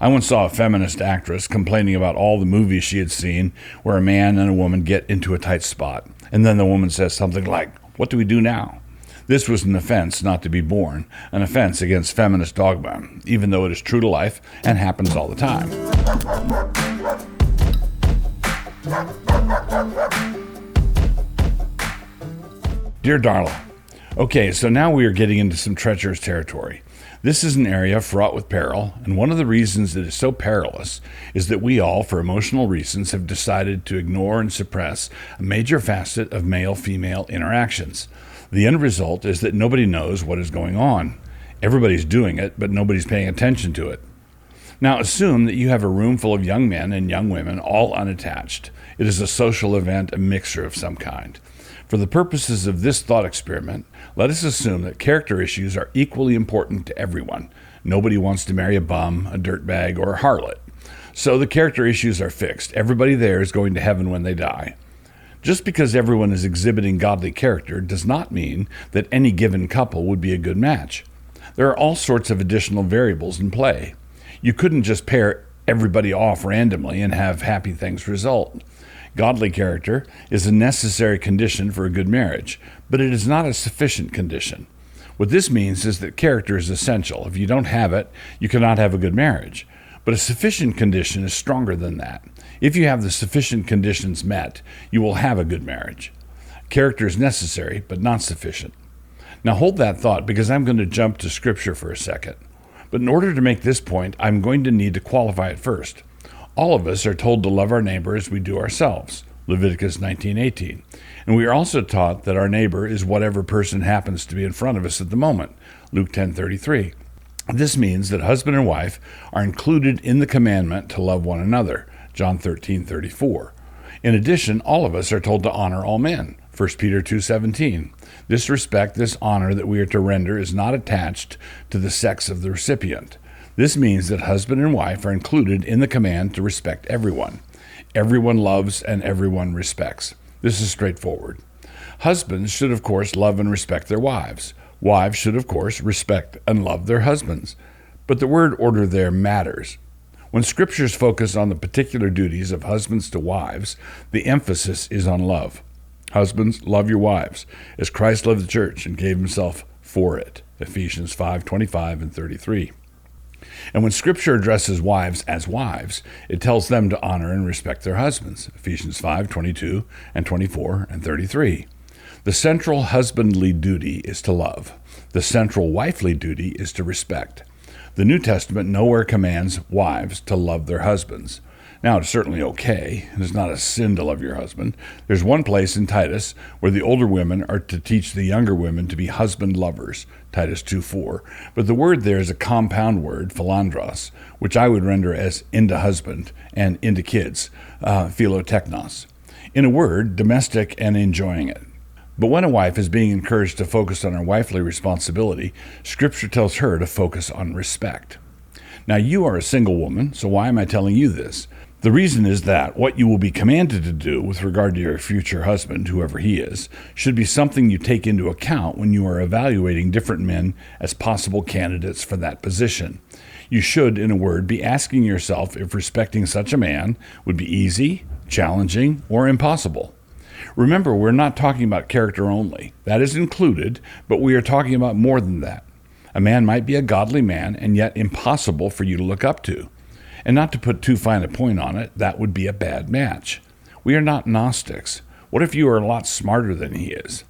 I once saw a feminist actress complaining about all the movies she had seen where a man and a woman get into a tight spot, and then the woman says something like, "What do we do now?" This was an offense not to be born, an offense against feminist dogma, even though it is true to life and happens all the time. Dear Darla, okay, so now we are getting into some treacherous territory. This is an area fraught with peril, and one of the reasons it is so perilous is that we all, for emotional reasons, have decided to ignore and suppress a major facet of male-female interactions. The end result is that nobody knows what is going on. Everybody's doing it, but nobody's paying attention to it. Now assume that you have a room full of young men and young women, all unattached. It is a social event, a mixture of some kind. For the purposes of this thought experiment, let us assume that character issues are equally important to everyone. Nobody wants to marry a bum, a dirtbag, or a harlot. So the character issues are fixed. Everybody there is going to heaven when they die. Just because everyone is exhibiting godly character does not mean that any given couple would be a good match. There are all sorts of additional variables in play. You couldn't just pair everybody off randomly and have happy things result. Godly character is a necessary condition for a good marriage, but it is not a sufficient condition. What this means is that character is essential. If you don't have it, you cannot have a good marriage. But a sufficient condition is stronger than that. If you have the sufficient conditions met, you will have a good marriage. Character is necessary, but not sufficient. Now hold that thought, because I'm going to jump to Scripture for a second. But in order to make this point, I'm going to need to qualify it first. All of us are told to love our neighbor as we do ourselves, Leviticus 19:18. And we are also taught that our neighbor is whatever person happens to be in front of us at the moment, Luke 10:33. This means that husband and wife are included in the commandment to love one another, John 13:34. In addition, all of us are told to honor all men, 1 Peter 2:17. This respect, this honor that we are to render is not attached to the sex of the recipient. This means that husband and wife are included in the command to respect everyone. Everyone loves and everyone respects. This is straightforward. Husbands should, of course, love and respect their wives. Wives should, of course, respect and love their husbands. But the word order there matters. When scriptures focus on the particular duties of husbands to wives, the emphasis is on love. Husbands, love your wives, as Christ loved the church and gave himself for it, Ephesians 5:25 and 33. And when Scripture addresses wives as wives, it tells them to honor and respect their husbands, Ephesians 5:22 and 24 and 33. The central husbandly duty is to love. The central wifely duty is to respect. The New Testament nowhere commands wives to love their husbands. Now, it's certainly okay. It's not a sin to love your husband. There's one place in Titus where the older women are to teach the younger women to be husband lovers, Titus 2:4. But the word there is a compound word, philandros, which I would render as into husband and into kids, philoteknos. In a word, domestic and enjoying it. But when a wife is being encouraged to focus on her wifely responsibility, Scripture tells her to focus on respect. Now, you are a single woman, so why am I telling you this? The reason is that what you will be commanded to do with regard to your future husband, whoever he is, should be something you take into account when you are evaluating different men as possible candidates for that position. You should, in a word, be asking yourself if respecting such a man would be easy, challenging, or impossible. Remember, we're not talking about character only. That is included, but we are talking about more than that. A man might be a godly man and yet impossible for you to look up to. And not to put too fine a point on it, that would be a bad match. We are not Gnostics. What if you are a lot smarter than he is?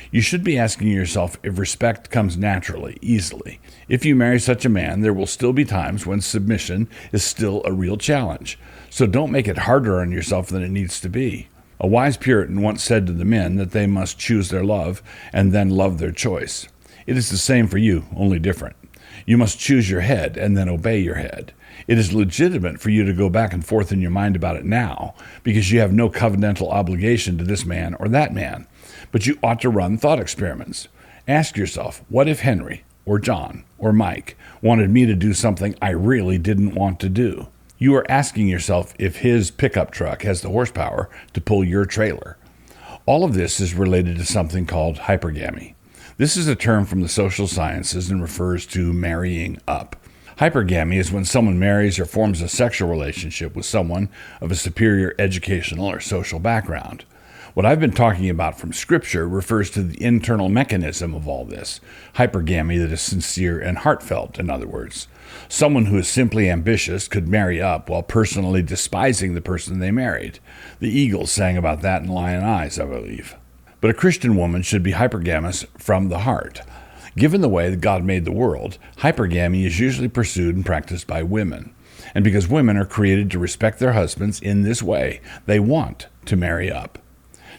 You should be asking yourself if respect comes naturally, easily. If you marry such a man, there will still be times when submission is still a real challenge. So don't make it harder on yourself than it needs to be. A wise Puritan once said to the men that they must choose their love and then love their choice. It is the same for you, only different. You must choose your head and then obey your head. It is legitimate for you to go back and forth in your mind about it now, because you have no covenantal obligation to this man or that man. But you ought to run thought experiments. Ask yourself, what if Henry, or John, or Mike wanted me to do something I really didn't want to do? You are asking yourself if his pickup truck has the horsepower to pull your trailer. All of this is related to something called hypergamy. This is a term from the social sciences and refers to marrying up. Hypergamy is when someone marries or forms a sexual relationship with someone of a superior educational or social background. What I've been talking about from Scripture refers to the internal mechanism of all this, hypergamy that is sincere and heartfelt, in other words. Someone who is simply ambitious could marry up while personally despising the person they married. The Eagles sang about that in Lion Eyes, I believe. But a Christian woman should be hypergamous from the heart. Given the way that God made the world, hypergamy is usually pursued and practiced by women. And because women are created to respect their husbands in this way, they want to marry up.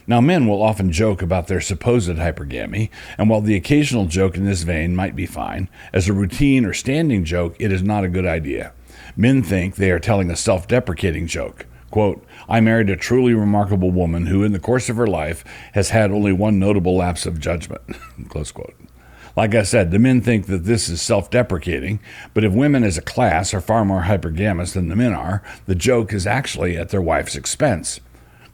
Now, men will often joke about their supposed hypergamy, and while the occasional joke in this vein might be fine, as a routine or standing joke, it is not a good idea. Men think they are telling a self-deprecating joke. Quote, I married a truly remarkable woman who, in the course of her life, has had only one notable lapse of judgment. Close quote. Like I said, the men think that this is self-deprecating, but if women as a class are far more hypergamous than the men are, the joke is actually at their wife's expense.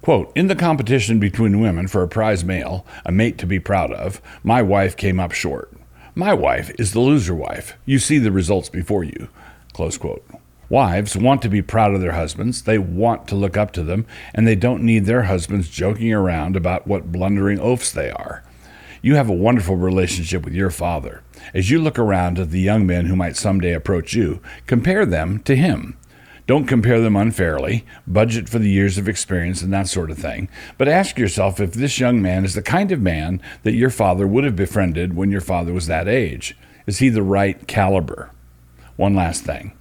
Quote, in the competition between women for a prize male, a mate to be proud of, my wife came up short. My wife is the loser wife. You see the results before you. Close quote. Wives want to be proud of their husbands, they want to look up to them, and they don't need their husbands joking around about what blundering oafs they are. You have a wonderful relationship with your father. As you look around at the young men who might someday approach you, compare them to him. Don't compare them unfairly, budget for the years of experience and that sort of thing, but ask yourself if this young man is the kind of man that your father would have befriended when your father was that age. Is he the right caliber? One last thing.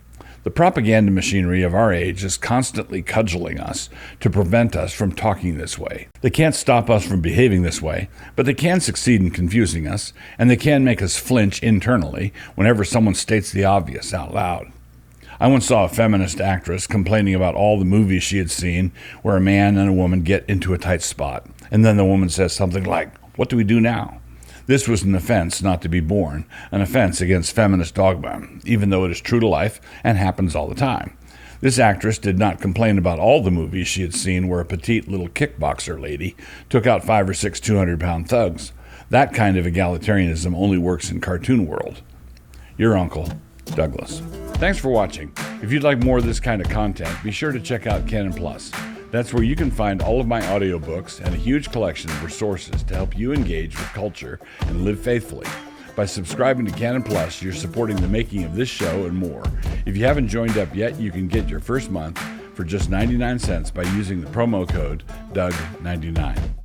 The propaganda machinery of our age is constantly cudgeling us to prevent us from talking this way. They can't stop us from behaving this way, but they can succeed in confusing us, and they can make us flinch internally whenever someone states the obvious out loud. I once saw a feminist actress complaining about all the movies she had seen where a man and a woman get into a tight spot, and then the woman says something like, what do we do now? This was an offense not to be borne, an offense against feminist dogma, even though it is true to life and happens all the time. This actress did not complain about all the movies she had seen where a petite little kickboxer lady took out 5 or 6 200-pound thugs. That kind of egalitarianism only works in cartoon world. Your uncle, Douglas. Thanks for watching. If you'd like more of this kind of content, be sure to check out Canon Plus. That's where you can find all of my audiobooks and a huge collection of resources to help you engage with culture and live faithfully. By subscribing to Canon Plus, you're supporting the making of this show and more. If you haven't joined up yet, you can get your first month for just 99 cents by using the promo code DOUG99.